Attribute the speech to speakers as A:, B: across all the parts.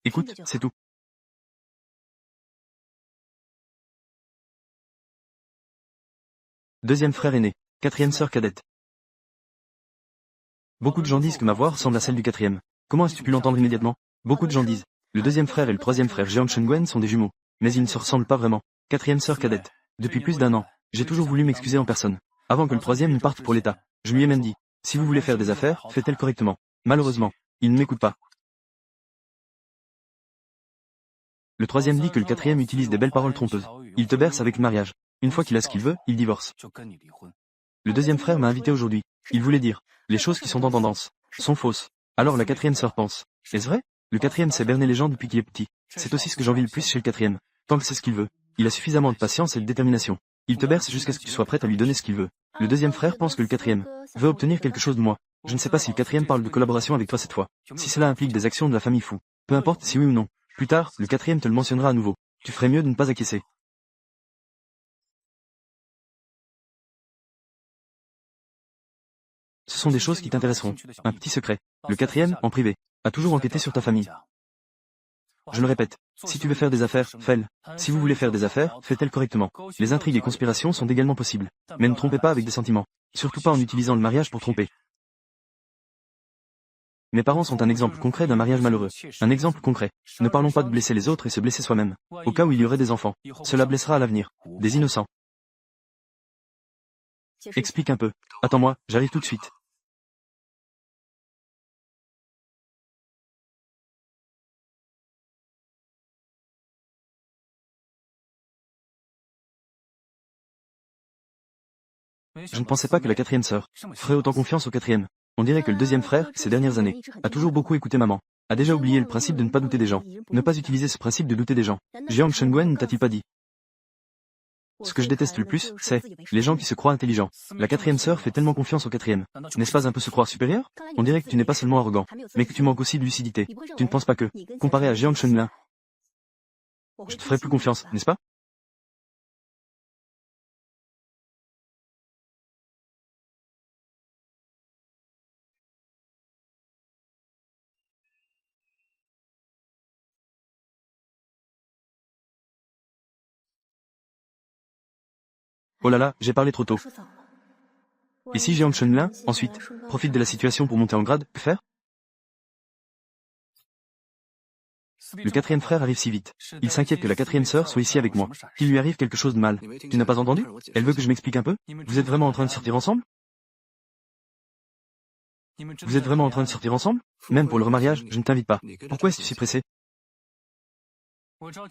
A: Écoute, c'est tout. Deuxième frère aîné. Quatrième sœur cadette. Beaucoup de gens disent que ma voix ressemble à celle du quatrième. Comment as-tu pu l'entendre immédiatement? Beaucoup de gens disent. Le deuxième frère et le troisième frère Jeong Chun-gwen sont des jumeaux. Mais ils ne se ressemblent pas vraiment. Quatrième sœur cadette. Depuis plus d'1 an, j'ai toujours voulu m'excuser en personne. Avant que le troisième ne parte pour l'État. Je lui ai même dit. Si vous voulez faire des affaires, faites-elles correctement. Malheureusement, il ne m'écoute pas. Le troisième dit que le quatrième utilise des belles paroles trompeuses. Il te berce avec le mariage. Une fois qu'il a ce qu'il veut, il divorce. Le deuxième frère m'a invité aujourd'hui. Il voulait dire. Les choses qui sont en tendance sont fausses. Alors la quatrième sœur pense. Est-ce vrai? Le quatrième sait berner les gens depuis qu'il est petit. C'est aussi ce que j'envie le plus chez le quatrième. Tant que c'est ce qu'il veut. Il a suffisamment de patience et de détermination. Il te berce jusqu'à ce que tu sois prête à lui donner ce qu'il veut. Le deuxième frère pense que le quatrième veut obtenir quelque chose de moi. Je ne sais pas si le quatrième parle de collaboration avec toi cette fois. Si cela implique des actions de la famille fou. Peu importe si oui ou non. Plus tard, le quatrième te le mentionnera à nouveau. Tu ferais mieux de ne pas acquiescer. Ce sont des choses qui t'intéresseront. Un petit secret. Le quatrième, en privé, a toujours enquêté sur ta famille. Je le répète. Si tu veux faire des affaires, fais-le. Si vous voulez faire des affaires, faites-elles correctement. Les intrigues et conspirations sont également possibles. Mais ne trompez pas avec des sentiments. Surtout pas en utilisant le mariage pour tromper. Mes parents sont un exemple concret d'un mariage malheureux. Un exemple concret. Ne parlons pas de blesser les autres et se blesser soi-même. Au cas où il y aurait des enfants. Cela blessera à l'avenir. Des innocents. Explique un peu. Attends-moi, j'arrive tout de suite. Je ne pensais pas que la quatrième sœur ferait autant confiance au quatrième. On dirait que le deuxième frère, ces dernières années, a toujours beaucoup écouté maman. A déjà oublié le principe de ne pas douter des gens. Ne pas utiliser ce principe de douter des gens. Jiang Chengwen ne t'a-t-il pas dit? Ce que je déteste le plus, c'est les gens qui se croient intelligents. La quatrième sœur fait tellement confiance au quatrième. N'est-ce pas un peu se croire supérieur? On dirait que tu n'es pas seulement arrogant, mais que tu manques aussi de lucidité. Tu ne penses pas que, comparé à Jiang Chunlin, je te ferai plus confiance, n'est-ce pas? Oh là là, j'ai parlé trop tôt. Et si Jiang Chunlin, ensuite, profite de la situation pour monter en grade, que faire? Le quatrième frère arrive si vite. Il s'inquiète que la quatrième sœur soit ici avec moi. Qu'il lui arrive quelque chose de mal. Tu n'as pas entendu? Elle veut que je m'explique un peu? Vous êtes vraiment en train de sortir ensemble? Vous êtes vraiment en train de sortir ensemble? Même pour le remariage, je ne t'invite pas. Pourquoi est-ce que tu es si pressé?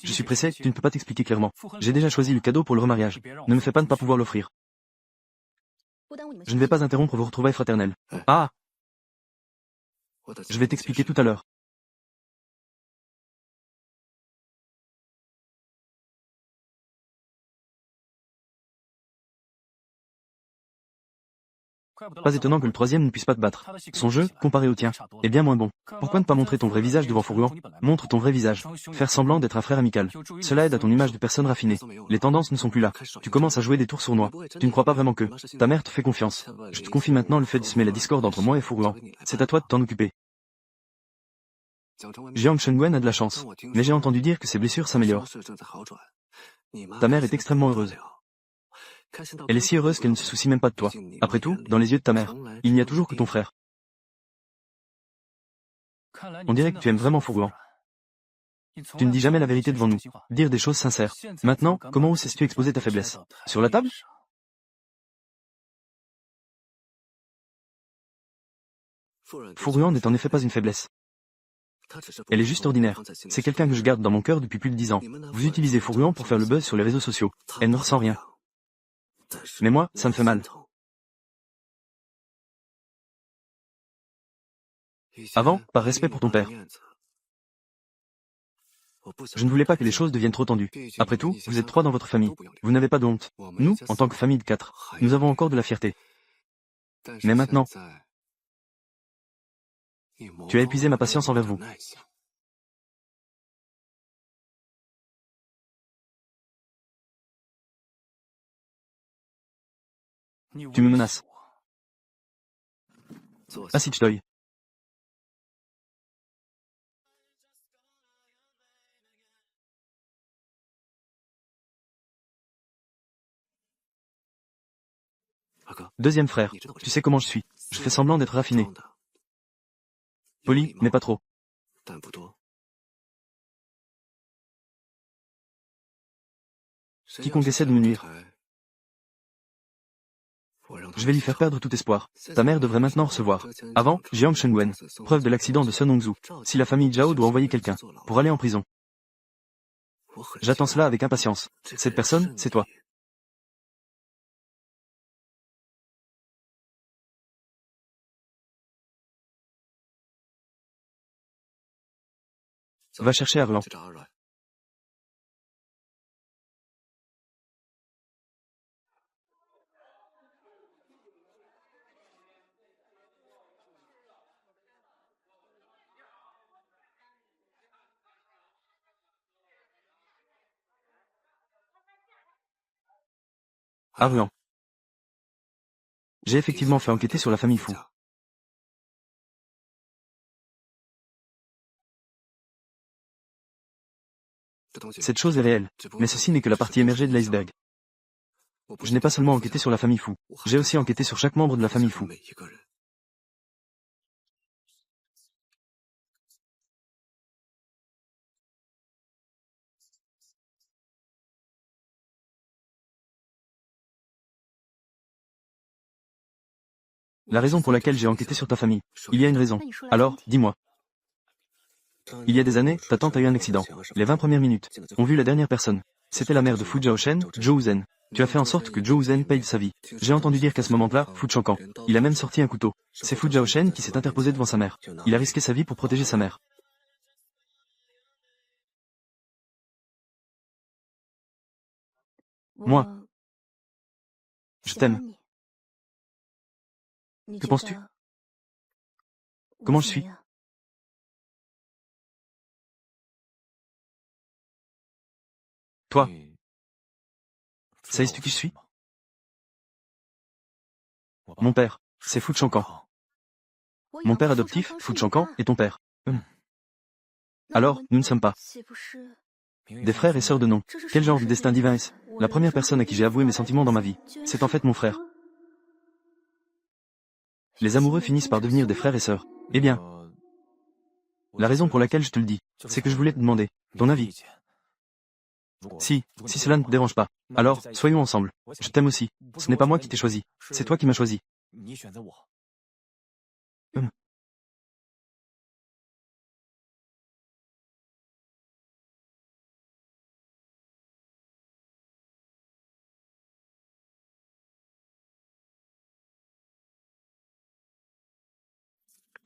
A: Je suis pressé, tu ne peux pas t'expliquer clairement. J'ai déjà choisi le cadeau pour le remariage. Ne me fais pas ne pas pouvoir l'offrir. Je ne vais pas interrompre vos retrouvailles fraternelles. Ah! Je vais t'expliquer tout à l'heure. Pas étonnant que le troisième ne puisse pas te battre. Son jeu, comparé au tien, est bien moins bon. Pourquoi ne pas montrer ton vrai visage devant Fourluan? Montre ton vrai visage. Faire semblant d'être un frère amical. Cela aide à ton image de personne raffinée. Les tendances ne sont plus là. Tu commences à jouer des tours sournois. Tu ne crois pas vraiment que ta mère te fait confiance. Je te confie maintenant le fait de semer la discorde entre moi et Fourluan. C'est à toi de t'en occuper. Jiang Chengwen a de la chance. Mais j'ai entendu dire que ses blessures s'améliorent. Ta mère est extrêmement heureuse. Elle est si heureuse qu'elle ne se soucie même pas de toi. Après tout, dans les yeux de ta mère, il n'y a toujours que ton frère. On dirait que tu aimes vraiment Fourguan. Tu ne dis jamais la vérité devant nous. Dire des choses sincères. Maintenant, comment oses-tu exposer ta faiblesse? Sur la table? Fourguan n'est en effet pas une faiblesse. Elle est juste ordinaire. C'est quelqu'un que je garde dans mon cœur depuis plus de 10 ans. Vous utilisez Fourguan pour faire le buzz sur les réseaux sociaux. Elle ne ressent rien. Mais moi, ça me fait mal. Avant, par respect pour ton père. Je ne voulais pas que les choses deviennent trop tendues. Après tout, vous êtes 3 dans votre famille. Vous n'avez pas de honte. Nous, en tant que famille de 4, nous avons encore de la fierté. Mais maintenant, tu as épuisé ma patience envers vous. Tu me menaces. Assis-toi. Deuxième frère, tu sais comment je suis. Je fais semblant d'être raffiné. Poli, mais pas trop. Quiconque essaie de me nuire, je vais lui faire perdre tout espoir. Ta mère devrait maintenant recevoir. Avant, Jiang Shengwen, preuve de l'accident de Sun Hongzhu. Si la famille Zhao doit envoyer quelqu'un pour aller en prison, j'attends cela avec impatience. Cette personne, c'est toi. Va chercher Arlan. Arlan. J'ai effectivement fait enquêter sur la famille Fu. Cette chose est réelle, mais ceci n'est que la partie émergée de l'iceberg. Je n'ai pas seulement enquêté sur la famille Fu, j'ai aussi enquêté sur chaque membre de la famille Fu. La raison pour laquelle j'ai enquêté sur ta famille. Il y a une raison. Alors, dis-moi. Il y a des années, ta tante a eu un accident. Les 20 premières minutes ont vu la dernière personne. C'était la mère de Fu Zhaoshen, Zhou Zhen. Tu as fait en sorte que Zhou Zhen paye sa vie. J'ai entendu dire qu'à ce moment-là, Fu Chankan, il a même sorti un couteau. C'est Fu Zhaoshen qui s'est interposé devant sa mère. Il a risqué sa vie pour protéger sa mère. Moi, je t'aime. Que penses-tu? Comment je suis? Toi, sais-tu qui je suis? Mon père, c'est Fu Chankan. Mon père adoptif, Fu Chankan, est ton père. Alors, nous ne sommes pas des frères et sœurs de nom. Quel genre de destin divin est-ce? La première personne à qui j'ai avoué mes sentiments dans ma vie, c'est en fait mon frère. Les amoureux finissent par devenir des frères et sœurs. Eh bien, la raison pour laquelle je te le dis, c'est que je voulais te demander ton avis. Si cela ne te dérange pas, alors, soyons ensemble. Je t'aime aussi. Ce n'est pas moi qui t'ai choisi, c'est toi qui m'as choisi.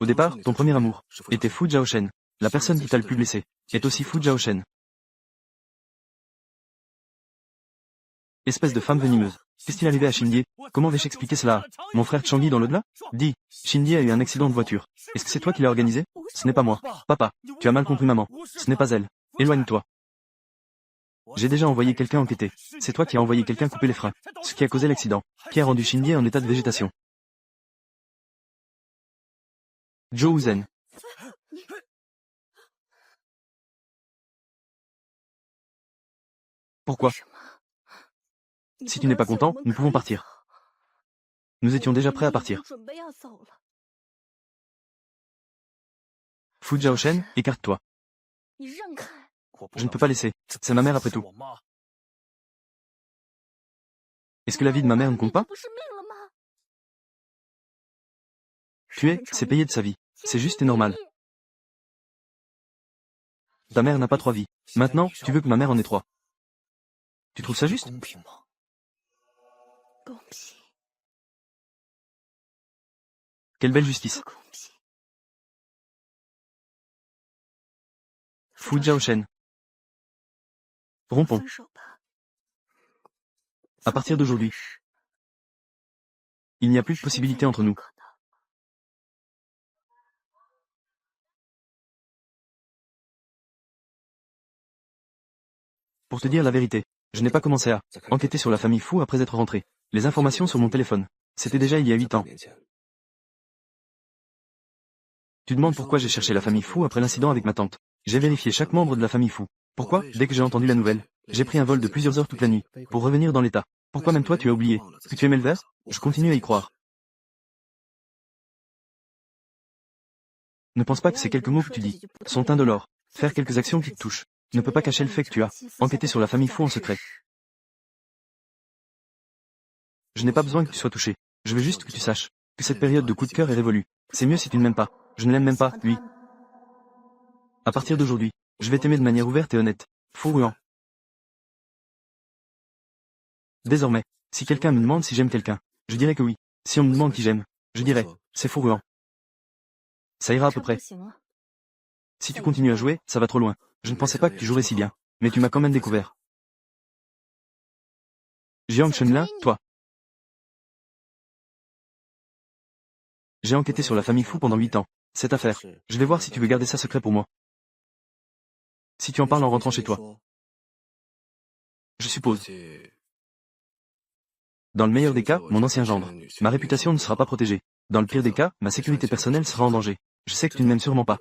A: Au départ, ton premier amour était Fu Zhaoshen. La personne qui t'a le plus blessé est aussi Fu Zhaoshen. Espèce de femme venimeuse. Qu'est-ce-il arrivé à Shindy? Comment vais-je expliquer cela? Mon frère Changi dans l'au-delà? Dis, Shindy a eu un accident de voiture. Est-ce que c'est toi qui l'as organisé? Ce n'est pas moi. Papa, tu as mal compris maman. Ce n'est pas elle. Éloigne-toi. J'ai déjà envoyé quelqu'un enquêter. C'est toi qui as envoyé quelqu'un couper les freins. Ce qui a causé l'accident. Qui a rendu Shindy en état de végétation. Zhou Zhen. Pourquoi? Si tu n'es pas content, nous pouvons partir. Nous étions déjà prêts à partir. Fu Zhaoshen, écarte-toi. Je ne peux pas laisser. C'est ma mère après tout. Est-ce que la vie de ma mère ne compte pas? Tuer, c'est payer de sa vie. C'est juste et normal. Ta mère n'a pas 3 vies. Maintenant, tu veux que ma mère en ait 3. Tu trouves ça juste? Quelle belle justice. Fu Zhaoshen. Rompons. À partir d'aujourd'hui, il n'y a plus de possibilité entre nous. Pour te dire la vérité, je n'ai pas commencé à enquêter sur la famille Fu après être rentré. Les informations sur mon téléphone. C'était déjà il y a 8 ans. Tu demandes pourquoi j'ai cherché la famille Fu après l'incident avec ma tante. J'ai vérifié chaque membre de la famille Fu. Pourquoi? Dès que j'ai entendu la nouvelle, j'ai pris un vol de plusieurs heures toute la nuit, pour revenir dans l'état. Pourquoi même toi tu as oublié que tu aimais le vert? Je continue à y croire. Ne pense pas que ces quelques mots que tu dis sont indolores. Faire quelques actions qui te touchent ne peut pas cacher le fait que tu as enquêté sur la famille Fou en secret. Je n'ai pas besoin que tu sois touché. Je veux juste que tu saches que cette période de coup de cœur est révolue. C'est mieux si tu ne m'aimes pas. Je ne l'aime même pas, lui. À partir d'aujourd'hui, je vais t'aimer de manière ouverte et honnête. Fou Ruan. Désormais, si quelqu'un me demande si j'aime quelqu'un, je dirai que oui. Si on me demande qui j'aime, je dirai, c'est Fou Ruan. Ça ira à peu près. Si tu continues à jouer, ça va trop loin. Je ne pensais pas que tu jouerais si bien. Mais tu m'as quand même découvert. Jiang Shenlin, toi. J'ai enquêté sur la famille Fou pendant 8 ans. Cette affaire, je vais voir si tu veux garder ça secret pour moi. Si tu en parles en rentrant chez toi. Je suppose. Dans le meilleur des cas, mon ancien gendre. Ma réputation ne sera pas protégée. Dans le pire des cas, ma sécurité personnelle sera en danger. Je sais que tu ne m'aimes sûrement pas.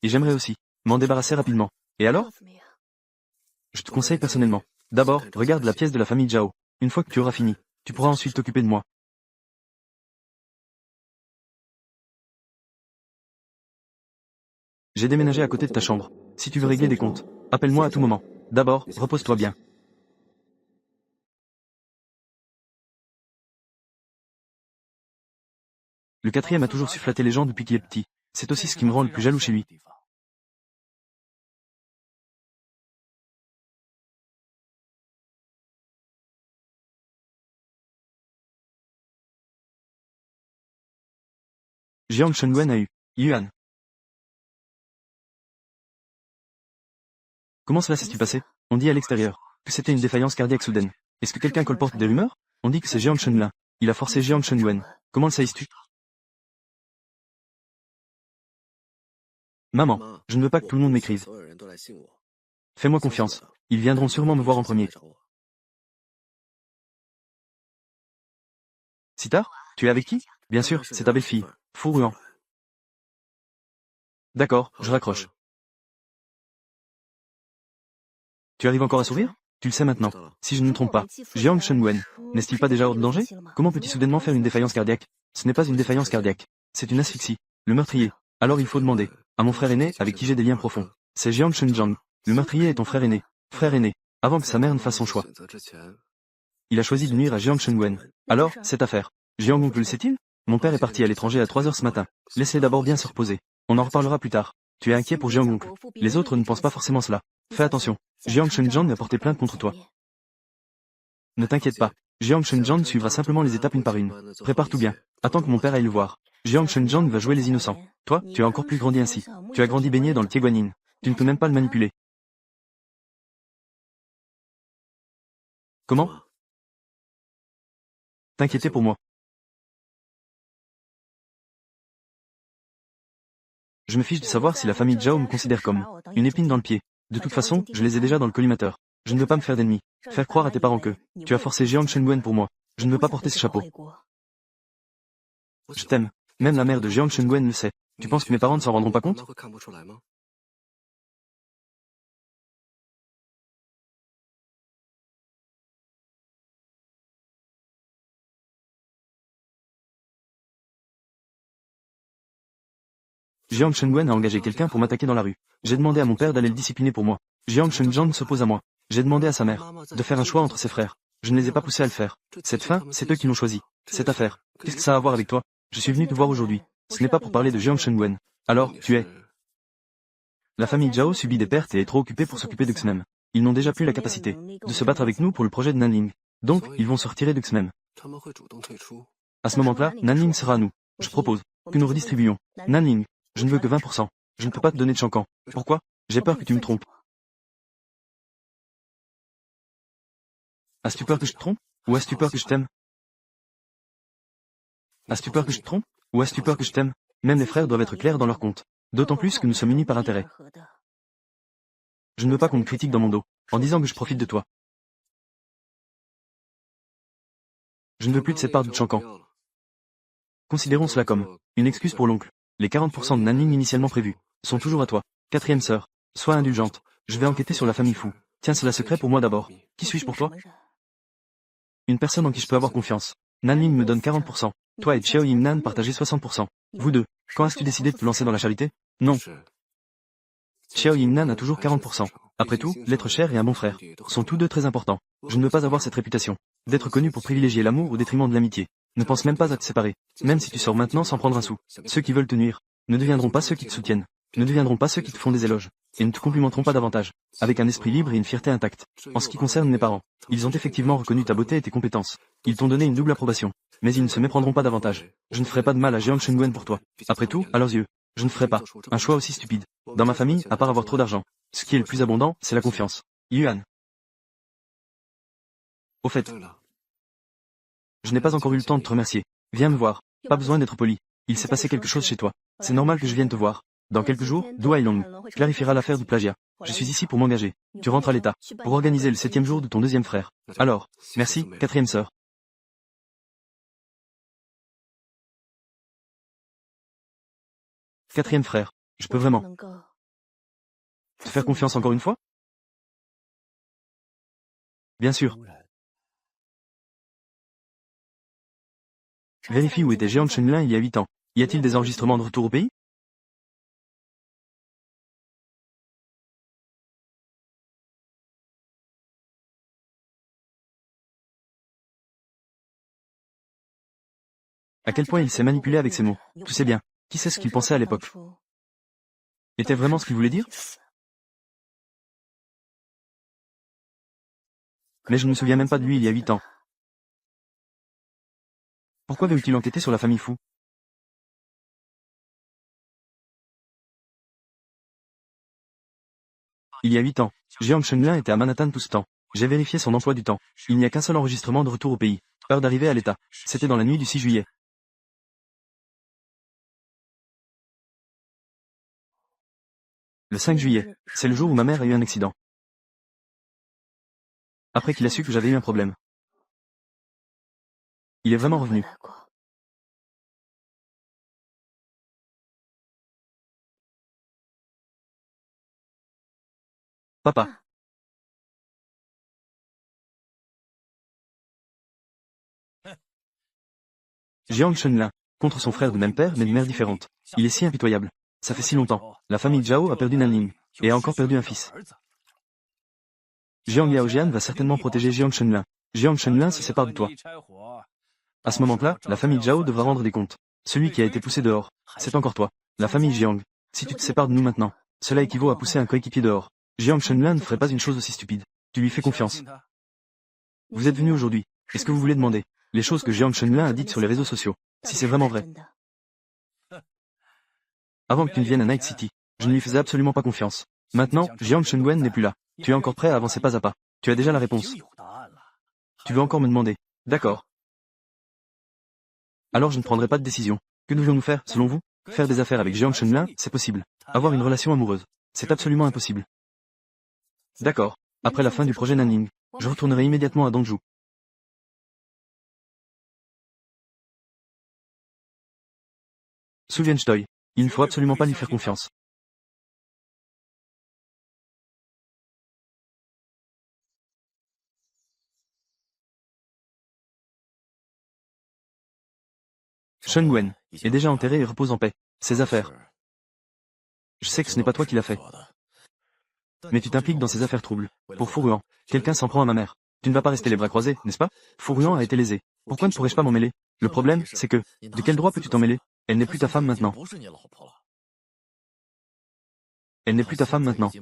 A: Et j'aimerais aussi m'en débarrasser rapidement. Et alors? Je te conseille personnellement. D'abord, regarde la pièce de la famille Zhao. Une fois que tu auras fini, tu pourras ensuite t'occuper de moi. J'ai déménagé à côté de ta chambre. Si tu veux régler des comptes, appelle-moi à tout moment. D'abord, repose-toi bien. Le quatrième a toujours su flatter les gens depuis qu'il est petit. C'est aussi ce qui me rend le plus jaloux chez lui. Jiang Shenwen a eu Yuan. Comment cela s'est-il passé? On dit à l'extérieur que c'était une défaillance cardiaque soudaine. Est-ce que quelqu'un colporte des rumeurs? On dit que c'est Jiang Shenlin. Il a forcé Jiang Shenwen. Comment le sais-tu? Maman, je ne veux pas que tout le monde m'écrive. Fais-moi confiance. Ils viendront sûrement me voir en premier. Sitar, tu es avec qui? Bien sûr, c'est ta belle-fille. Fou Ruan. D'accord, je raccroche. Tu arrives encore à sourire? Tu le sais maintenant. Si je ne me trompe pas, Jiang Shenwen, n'est-il pas déjà hors de danger? Comment peut-il soudainement faire une défaillance cardiaque? Ce n'est pas une défaillance cardiaque. C'est une asphyxie. Le meurtrier. Alors il faut demander à mon frère aîné avec qui j'ai des liens profonds. C'est Jiang Shenjiang. Le meurtrier est ton frère aîné. Frère aîné. Avant que sa mère ne fasse son choix. Il a choisi de nuire à Jiang Shenwen. Alors, cette affaire. Jiang Oncle le sait-il? Mon père est parti à l'étranger à 3 heures ce matin. Laissez d'abord bien se reposer. On en reparlera plus tard. Tu es inquiet pour Jiang Oncle. Les autres ne pensent pas forcément cela. Fais attention. Jiang Shenjiang a porté plainte contre toi. Ne t'inquiète pas. Jiang Shenjiang suivra simplement les étapes une par une. Prépare tout bien. Attends que mon père aille le voir. Jiang Shenjiang va jouer les innocents. Toi, tu as encore plus grandi ainsi. Tu as grandi baigné dans le Tieguanyin. Tu ne peux même pas le manipuler. Comment? T'inquiéter pour moi. Je me fiche de savoir si la famille Zhao me considère comme une épine dans le pied. De toute façon, je les ai déjà dans le collimateur. Je ne veux pas me faire d'ennemis. Faire croire à tes parents que tu as forcé Jiang Shenwen pour moi. Je ne veux pas porter ce chapeau. Je t'aime. Même la mère de Jiang Shenwen le sait. Tu penses que mes parents ne s'en rendront pas compte? Jiang Shenwen a engagé quelqu'un pour m'attaquer dans la rue. J'ai demandé à mon père d'aller le discipliner pour moi. Jiang Shenjiang s'oppose à moi. J'ai demandé à sa mère de faire un choix entre ses frères. Je ne les ai pas poussés à le faire. Cette fin, c'est eux qui l'ont choisi. Cette affaire, qu'est-ce que ça a à voir avec toi? Je suis venu te voir aujourd'hui. Ce n'est pas pour parler de Jiang Shenwen. Alors, tu es... La famille Zhao subit des pertes et est trop occupée pour s'occuper de Xmem. Ils n'ont déjà plus la capacité de se battre avec nous pour le projet de Nanling. Donc, ils vont se retirer de Xmem. À ce moment-là, Nanling sera à nous. Je propose que nous redistribuions. Nanling, je ne veux que 20%. Je ne peux pas te donner de Shankan. Pourquoi? J'ai peur que tu me trompes. As-tu peur que je te trompe? Ou as-tu peur que je t'aime? As-tu peur que je te trompe? Ou as-tu peur que je t'aime? Même les frères doivent être clairs dans leur compte. D'autant plus que nous sommes unis par intérêt. Je ne veux pas qu'on me critique dans mon dos, en disant que je profite de toi. Je ne veux plus de cette part de Shankan. Considérons cela comme une excuse pour l'oncle. Les 40% de Nanling initialement prévus sont toujours à toi. Quatrième sœur, sois indulgente. Je vais enquêter sur la famille Fou. Tiens cela secret pour moi d'abord. Qui suis-je pour toi? Une personne en qui je peux avoir confiance. Nanling me donne 40%. Toi et Xiao Yimnan partagez 60%. Vous deux, quand as-tu décidé de te lancer dans la charité? Non. Xiao Yimnan a toujours 40%. Après tout, l'être cher et un bon frère sont tous deux très importants. Je ne veux pas avoir cette réputation d'être connu pour privilégier l'amour au détriment de l'amitié. Ne pense même pas à te séparer, même si tu sors maintenant sans prendre un sou. Ceux qui veulent te nuire ne deviendront pas ceux qui te soutiennent, ne deviendront pas ceux qui te font des éloges, et ne te complimenteront pas davantage, avec un esprit libre et une fierté intacte. En ce qui concerne mes parents, ils ont effectivement reconnu ta beauté et tes compétences. Ils t'ont donné une double approbation, mais ils ne se méprendront pas davantage. Je ne ferai pas de mal à Jiang Shengwen pour toi. Après tout, à leurs yeux, je ne ferai pas un choix aussi stupide. Dans ma famille, à part avoir trop d'argent, ce qui est le plus abondant, c'est la confiance. Yuan. Au fait, je n'ai pas encore eu le temps de te remercier. Viens me voir. Pas besoin d'être poli. Il s'est passé quelque chose chez toi. C'est normal que je vienne te voir. Dans quelques jours, Du Hailong clarifiera l'affaire du plagiat. Je suis ici pour m'engager. Tu rentres à l'état, pour organiser le 7e jour de ton deuxième frère. Alors, merci, 4e sœur. 4e frère. Je peux vraiment te faire confiance encore une fois? Bien sûr. Vérifie où était Jiang Shenlin il y a 8 ans. Y a-t-il des enregistrements de retour au pays? À quel point il s'est manipulé avec ses mots. Tu sais bien. Qui sait ce qu'il pensait à l'époque? Était vraiment ce qu'il voulait dire? Mais je ne me souviens même pas de lui il y a 8 ans. Pourquoi veut-il enquêter sur la famille Fu? Il y a 8 ans, Jiang Shenlin était à Manhattan tout ce temps. J'ai vérifié son emploi du temps. Il n'y a qu'un seul enregistrement de retour au pays. Heure d'arrivée à l'état. C'était dans la nuit du 6 juillet. Le 5 juillet, c'est le jour où ma mère a eu un accident. Après qu'il a su que j'avais eu un problème. Il est vraiment revenu. Papa. Jiang Shenlin, contre son frère de même père mais de mère différente. Il est si impitoyable. Ça fait si longtemps. La famille Zhao a perdu Nanling, et a encore perdu un fils. Jiang Yaojian va certainement protéger Jiang Shenlin. Jiang Shenlin se sépare de toi. À ce moment-là, la famille Zhao devra rendre des comptes. Celui qui a été poussé dehors, c'est encore toi. La famille Jiang. Si tu te sépares de nous maintenant, cela équivaut à pousser un coéquipier dehors. Jiang Shenlin ne ferait pas une chose aussi stupide. Tu lui fais confiance. Vous êtes venu aujourd'hui. Est-ce que vous voulez demander les choses que Jiang Shenlin a dites sur les réseaux sociaux, si c'est vraiment vrai? Avant que tu ne viennes à Night City, je ne lui faisais absolument pas confiance. Maintenant, Jiang Shengwen n'est plus là. Tu es encore prêt à avancer pas à pas. Tu as déjà la réponse. Tu veux encore me demander? D'accord. Alors je ne prendrai pas de décision. Que devions-nous faire, selon vous? Faire des affaires avec Jiang Shenlin, c'est possible. Avoir une relation amoureuse, c'est absolument impossible. D'accord. Après la fin du projet Nanning, je retournerai immédiatement à Dongju. Souviens-toi, il ne faut absolument pas lui faire confiance. Shen Wen est déjà enterré et repose en paix. Ses affaires. Je sais que ce n'est pas toi qui l'as fait. Mais tu t'impliques dans ces affaires troubles. Pour Furuan, quelqu'un s'en prend à ma mère. Tu ne vas pas rester les bras croisés, n'est-ce pas? Furuan a été lésé. Pourquoi ne pourrais-je pas m'en mêler? Le problème, c'est que, de quel droit peux-tu t'en mêler? Elle n'est plus ta femme maintenant. Elle n'est plus ta femme maintenant.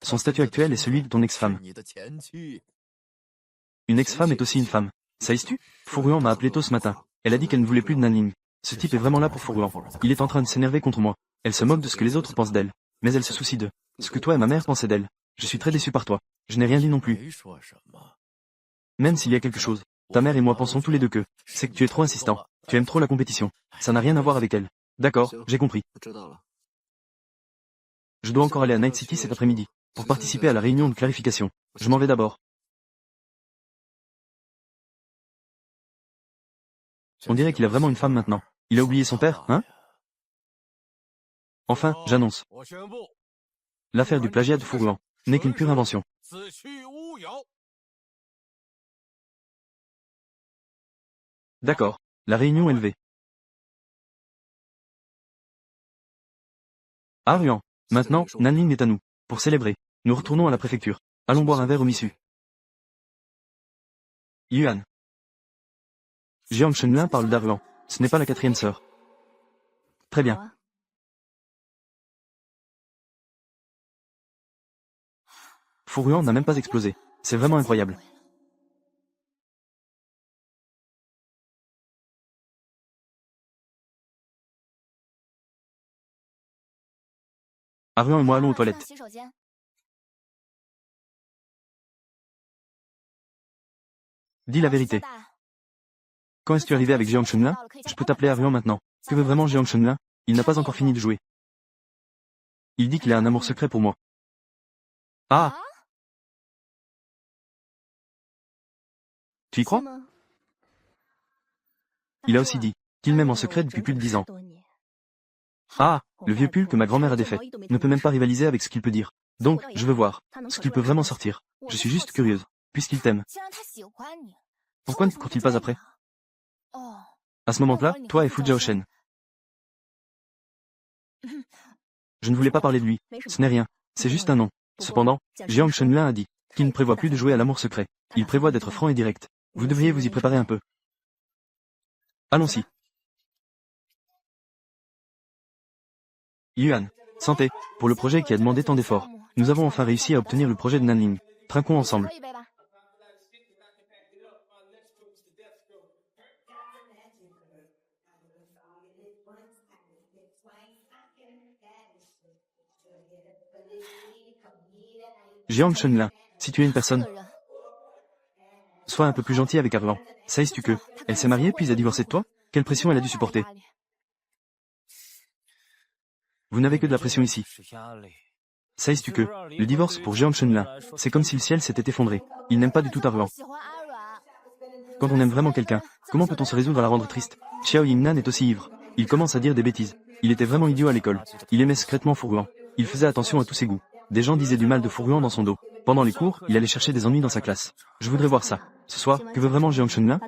A: Son statut actuel est celui de ton ex-femme. Une ex-femme est aussi une femme. Sais-tu? Furuan m'a appelé tôt ce matin. Elle a dit qu'elle ne voulait plus de Nanning. Ce type est vraiment là pour Furuan. Il est en train de s'énerver contre moi. Elle se moque de ce que les autres pensent d'elle. Mais elle se soucie de ce que toi et ma mère pensaient d'elle. Je suis très déçu par toi. Je n'ai rien dit non plus. Même s'il y a quelque chose, ta mère et moi pensons tous les deux que c'est que tu es trop insistant. Tu aimes trop la compétition. Ça n'a rien à voir avec elle. D'accord, j'ai compris. Je dois encore aller à Night City cet après-midi pour participer à la réunion de clarification. Je m'en vais d'abord. On dirait qu'il a vraiment une femme maintenant. Il a oublié son père, hein? Enfin, j'annonce l'affaire du plagiat de Furuan. n'est qu'une pure invention. D'accord. La réunion est levée. Ah Ruan. Maintenant, Nanling est à nous. Pour célébrer, nous retournons à la préfecture. Allons boire un verre au Missu. Yuan. Jiang Shenlin parle d'Aruan. Ce n'est pas la quatrième sœur. Très bien. Furuan n'a même pas explosé. C'est vraiment incroyable. Aruan et moi allons aux toilettes. Dis la vérité. Quand est-ce que tu es arrivé avec Jiang Shenlin? Je peux t'appeler Aruan maintenant. Que veut vraiment Jiang Shenlin? Il n'a pas encore fini de jouer. Il dit qu'il a un amour secret pour moi. Ah! Tu y crois? Il a aussi dit qu'il m'aime en secret depuis plus de 10 ans. Ah, le vieux pull que ma grand-mère a défait ne peut même pas rivaliser avec ce qu'il peut dire. Donc, je veux voir ce qu'il peut vraiment sortir. Je suis juste curieuse, puisqu'il t'aime. Pourquoi ne court-il pas après? À ce moment-là, toi et Fu Jiaoshen. Je ne voulais pas parler de lui, ce n'est rien, c'est juste un nom. Cependant, Jiang Shenlin a dit qu'il ne prévoit plus de jouer à l'amour secret. Il prévoit d'être franc et direct. Vous devriez vous y préparer un peu. Allons-y. Yuan, santé, pour le projet qui a demandé tant d'efforts. Nous avons enfin réussi à obtenir le projet de Nanling. Trinquons ensemble. Jiang Shenlin, si tu es une personne, sois un peu plus gentil avec Aruan. Sais-tu que elle s'est mariée puis a divorcé de toi? Quelle pression elle a dû supporter? Vous n'avez que de la pression ici. Sais-tu que le divorce pour Jiang Shenlin, c'est comme si le ciel s'était effondré. Il n'aime pas du tout Aruan. Quand on aime vraiment quelqu'un, comment peut-on se résoudre à la rendre triste? Xiao Yingnan est aussi ivre. Il commence à dire des bêtises. Il était vraiment idiot à l'école. Il aimait secrètement Furuan. Il faisait attention à tous ses goûts. Des gens disaient du mal de Furuan dans son dos. Pendant les cours, il allait chercher des ennuis dans sa classe. Je voudrais voir ça. Ce soir, que veut vraiment Jiang Shenlin?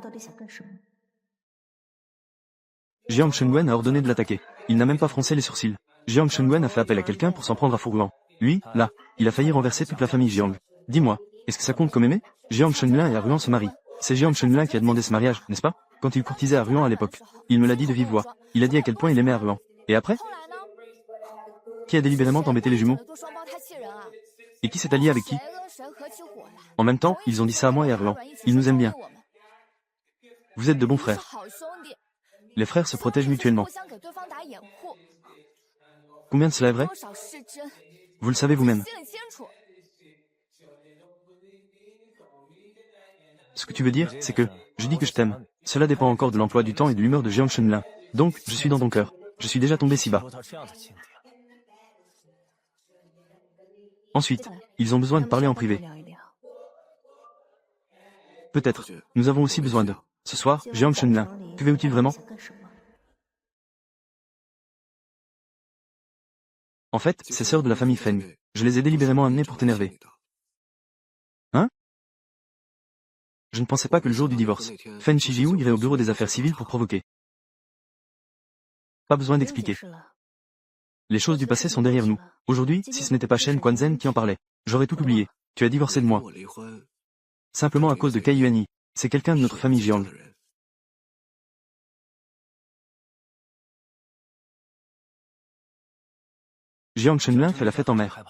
A: Jiang Shengwen a ordonné de l'attaquer. Il n'a même pas froncé les sourcils. Jiang Shengwen a fait appel à quelqu'un pour s'en prendre à Furuan. Lui, là, il a failli renverser toute la famille Jiang. Dis-moi, est-ce que ça compte comme aimer? Jiang Shenlin et Aruan se marient. C'est Jiang Shenlin qui a demandé ce mariage, n'est-ce pas? Quand il courtisait Aruan à l'époque. Il me l'a dit de vive voix. Il a dit à quel point il aimait Aruan. Et après? Qui a délibérément embêté les jumeaux? Et qui s'est allié avec qui? En même temps, ils ont dit ça à moi et Aruan. Ils nous aiment bien. Vous êtes de bons frères. Les frères se protègent mutuellement. Combien de cela est vrai? Vous le savez vous-même. Ce que tu veux dire, c'est que, je dis que je t'aime. Cela dépend encore de l'emploi du temps et de l'humeur de Jiang Shenlin. Donc, je suis dans ton cœur. Je suis déjà tombé si bas. Ensuite, ils ont besoin de parler en privé. Peut-être. Nous avons aussi besoin de. Ce soir, Jiang Shenlin, que veut-il vraiment? En fait, c'est sœurs de la famille Feng. Je les ai délibérément amenées pour t'énerver. Hein? Je ne pensais pas que le jour du divorce, Fen Shijiu irait au bureau des affaires civiles pour provoquer. Pas besoin d'expliquer. Les choses du passé sont derrière nous. Aujourd'hui, si ce n'était pas Shen Quanzhen qui en parlait, j'aurais tout oublié. Tu as divorcé de moi. Simplement à cause de Kai Yuanyi. C'est quelqu'un de notre famille Jiang. Jiang Shenlin fait la fête en mer.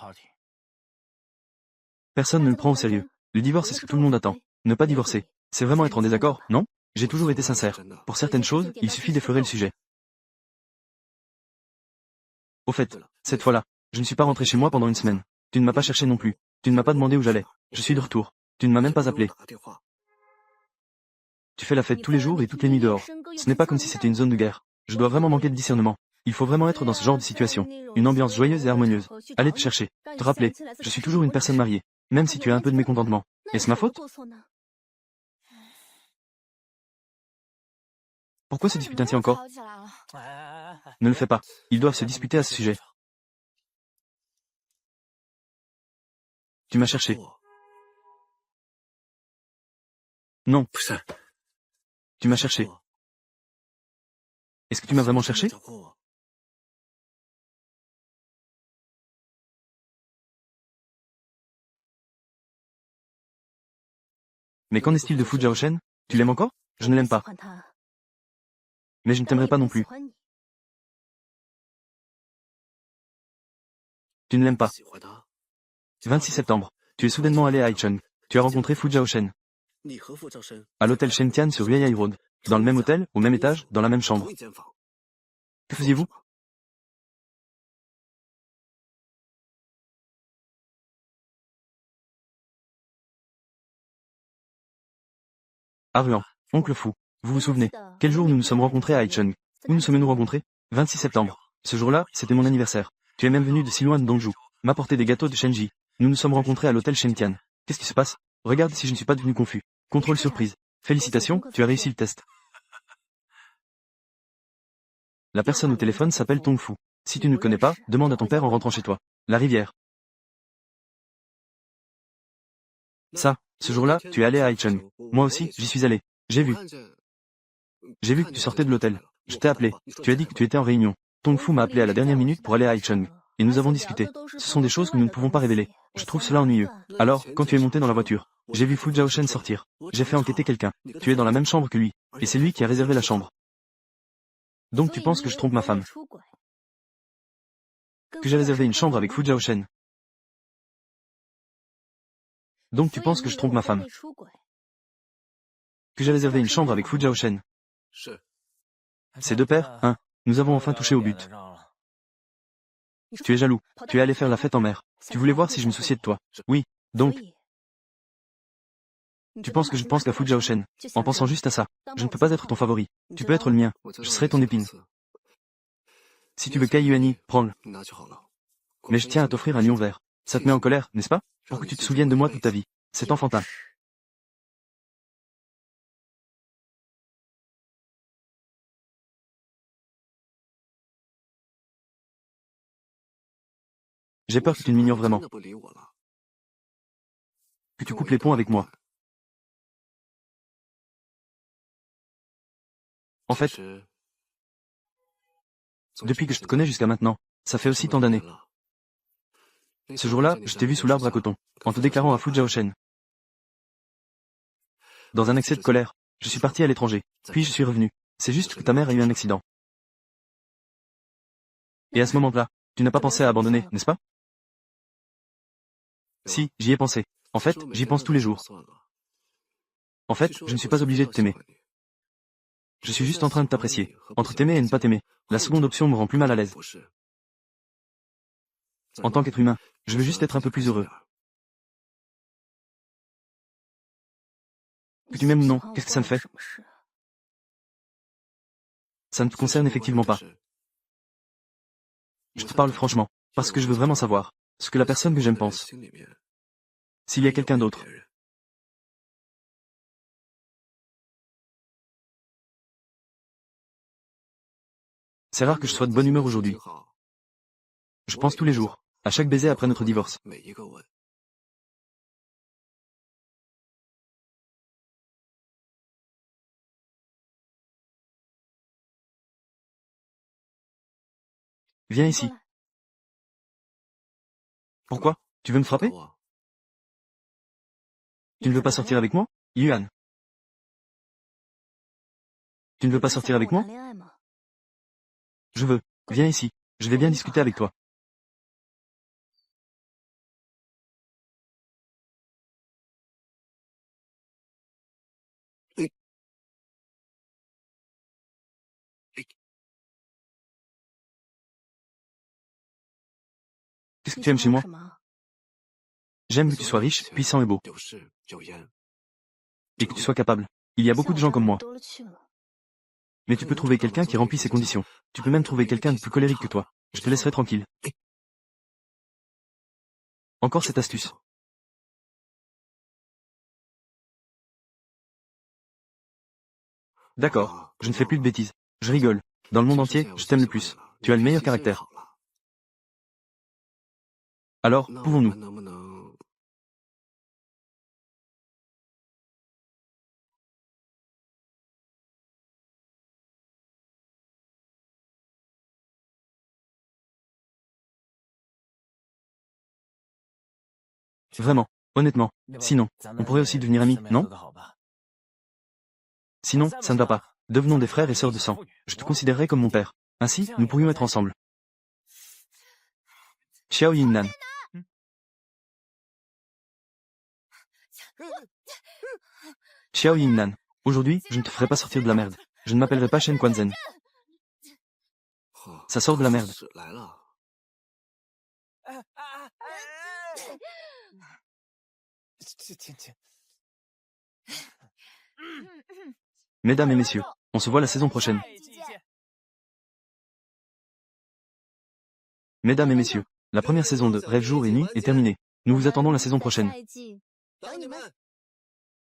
A: Personne ne le prend au sérieux. Le divorce est ce que tout le monde attend. Ne pas divorcer. C'est vraiment être en désaccord, non? J'ai toujours été sincère. Pour certaines choses, il suffit d'effleurer le sujet. Au fait, cette fois-là, je ne suis pas rentré chez moi pendant une semaine. Tu ne m'as pas cherché non plus. Tu ne m'as pas demandé où j'allais. Je suis de retour. Tu ne m'as même pas appelé. Tu fais la fête tous les jours et toutes les nuits dehors. Ce n'est pas comme si c'était une zone de guerre. Je dois vraiment manquer de discernement. Il faut vraiment être dans ce genre de situation. Une ambiance joyeuse et harmonieuse. Allez te chercher. Te rappeler. Je suis toujours une personne mariée. Même si tu as un peu de mécontentement. Est-ce ma faute? Pourquoi se disputent-ils encore? Ne le fais pas. Ils doivent se disputer à ce sujet. Tu m'as cherché. Non. Tu m'as cherché. Est-ce que tu m'as vraiment cherché? Mais qu'en est-il de Fu Zhaoshen? Tu l'aimes encore? Je ne l'aime pas. Mais je ne t'aimerai pas non plus. Tu ne l'aimes pas. 26 septembre. Tu es soudainement allé à Haicheng. Tu as rencontré Fu Zhaoshen. À l'hôtel Shentian sur Yueyai Road. Dans le même hôtel, au même étage, dans la même chambre. Que faisiez-vous? Ah Ruan. Oncle Fou. Vous vous souvenez? Quel jour nous nous sommes rencontrés à Haicheng? Où nous sommes-nous rencontrés? 26 septembre. Ce jour-là, c'était mon anniversaire. Tu es même venu de si loin de Dongju. M'apporter des gâteaux de Shenji. Nous nous sommes rencontrés à l'hôtel Shentian. Qu'est-ce qui se passe? Regarde si je ne suis pas devenu confus. Contrôle surprise. Félicitations, tu as réussi le test. La personne au téléphone s'appelle Tong Fu. Si tu ne le connais pas, demande à ton père en rentrant chez toi. La rivière. Ça, ce jour-là, tu es allé à Haicheng. Moi aussi, j'y suis allé. J'ai vu. J'ai vu que tu sortais de l'hôtel. Je t'ai appelé. Tu as dit que tu étais en réunion. Tong Fu m'a appelé à la dernière minute pour aller à Haicheng. Et nous avons discuté. Ce sont des choses que nous ne pouvons pas révéler. Je trouve cela ennuyeux. Alors, quand tu es monté dans la voiture, j'ai vu Fu Zhaoshen sortir. J'ai fait enquêter quelqu'un. Tu es dans la même chambre que lui. Et c'est lui qui a réservé la chambre. Donc tu penses que je trompe ma femme? Que j'ai réservé une chambre avec Fu Zhaoshen? Donc tu penses que je trompe ma femme? Que j'ai réservé une chambre avec Fu Zhaoshen? C'est de pair, hein? Nous avons enfin touché au but. Tu es jaloux. Tu es allé faire la fête en mer. Tu voulais voir si je me souciais de toi. Oui. Donc, tu penses que je pense qu'à Fu Zhaoshen, en pensant juste à ça. Je ne peux pas être ton favori. Tu peux être le mien. Je serai ton épine. Si tu veux Kai Yuani, prends-le. Mais je tiens à t'offrir un lion vert. Ça te met en colère, n'est-ce pas? Pour que tu te souviennes de moi toute ta vie. C'est enfantin. J'ai peur que tu ne m'ignores vraiment. Que tu coupes les ponts avec moi. En fait, depuis que je te connais jusqu'à maintenant, ça fait aussi tant d'années. Ce jour-là, je t'ai vu sous l'arbre à coton, en te déclarant à Fu Zhaoshen. Dans un excès de colère, je suis parti à l'étranger, puis je suis revenu. C'est juste que ta mère a eu un accident. Et à ce moment-là, tu n'as pas pensé à abandonner, n'est-ce pas? Si, j'y ai pensé. En fait, j'y pense tous les jours. En fait, je ne suis pas obligé de t'aimer. Je suis juste en train de t'apprécier. Entre t'aimer et ne pas t'aimer, la seconde option me rend plus mal à l'aise. En tant qu'être humain, je veux juste être un peu plus heureux. Que tu m'aimes ou non, qu'est-ce que ça me fait? Ça ne te concerne effectivement pas. Je te parle franchement, parce que je veux vraiment savoir ce que la personne que j'aime pense. S'il y a quelqu'un d'autre. C'est rare que je sois de bonne humeur aujourd'hui. Je pense tous les jours, à chaque baiser après notre divorce. Viens ici. Pourquoi? Tu veux me frapper? Tu ne veux pas sortir avec moi? Yuan. Tu ne veux pas sortir avec moi? Je veux. Viens ici. Je vais bien discuter avec toi. Qu'est-ce que tu aimes chez moi? J'aime que tu sois riche, puissant et beau. Et que tu sois capable. Il y a beaucoup de gens comme moi. Mais tu peux trouver quelqu'un qui remplit ces conditions. Tu peux même trouver quelqu'un de plus colérique que toi. Je te laisserai tranquille. Encore cette astuce. D'accord, je ne fais plus de bêtises. Je rigole. Dans le monde entier, je t'aime le plus. Tu as le meilleur caractère. Alors, pouvons-nous Vraiment, honnêtement. Sinon, on pourrait aussi devenir amis, non? Sinon, ça ne va pas. Devenons des frères et sœurs de sang. Je te considérerai comme mon père. Ainsi, nous pourrions être ensemble. Xiao Yingnan. Xiao Yingnan. Aujourd'hui, je ne te ferai pas sortir de la merde. Je ne m'appellerai pas Shen Quanzhen. Ça sort de la merde. Mesdames et messieurs, on se voit la saison prochaine. Mesdames et messieurs, la première saison de Rêve jour et nuit est terminée. Nous vous attendons la saison prochaine.